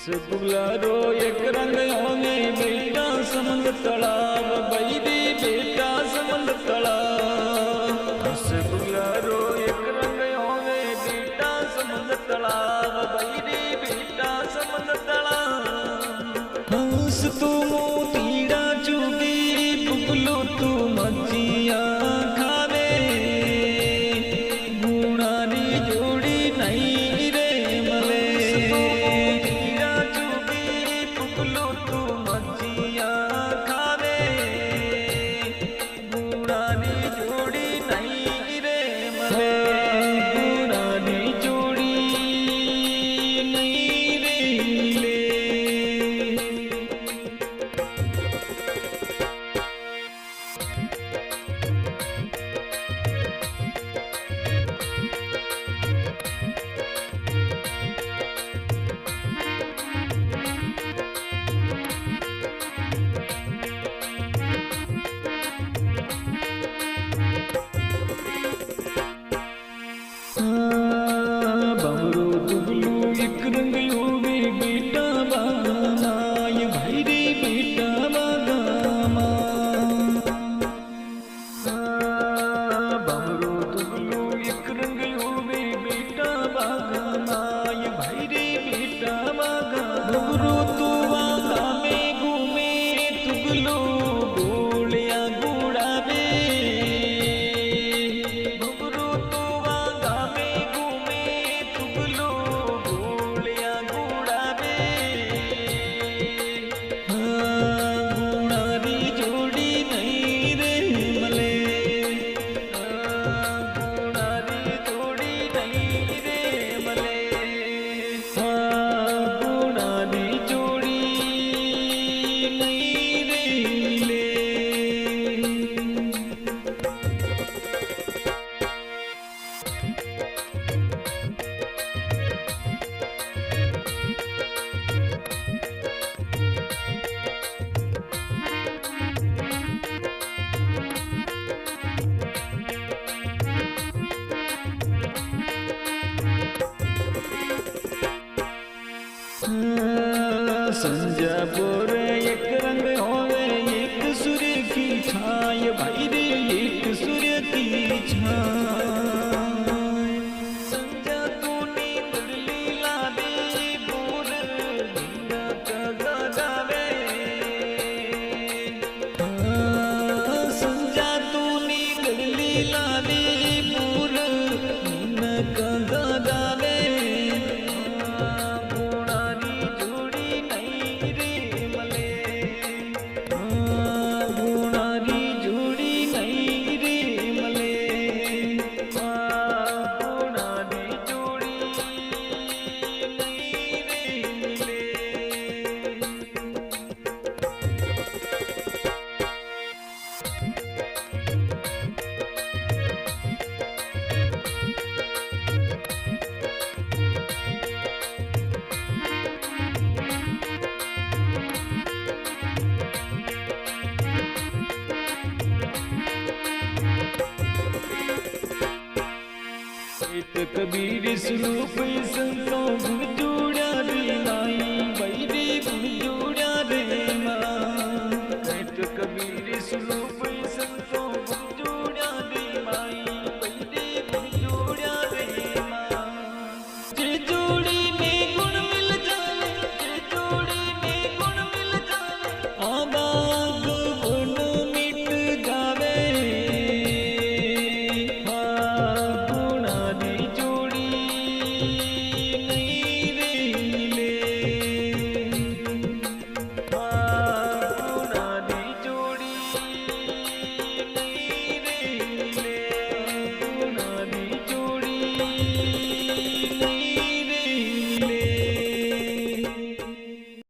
रसगुल्लारो एक रंग होवे बेटा समंद तलाव बैरी बेटा समंद तलाव। रसगुल्लारो एक रंग होवे बेटा समंद तलाव बैरी बेटा समंद तलाव। हंस तू मोतीड़ा चुगी पुगलो तू मच्छिया खावे गुणारी जोड़ी नहीं रे मले। बमरो दुबलू एक रंग होवे बेटा बागामा ये भाई रे बेटा बागामा। बमरो दुबलू एक रंग होवे बेटा बागामा ये भाई रे बेटा बागामा। बमरो तू वागा में घूमे तुगलो गोलियां गुड़ावे। संजा बोर एक रंग होवे एक सूर्य की छाय भाई रे एक सूर्य की छाय। संजा तू नींद लीला दे बोर नींदा का गावे। संजा तू नींद लीला दे बोर नींदा का गावे। कबीर स्वरूप संतों गुण जोड़ा रे माई बैरी गुण जोड़ा रे माँ। कबीर स्वरूप संतों गुण जोड़ा रे माई बैरी गुण जोड़ा रे माँ।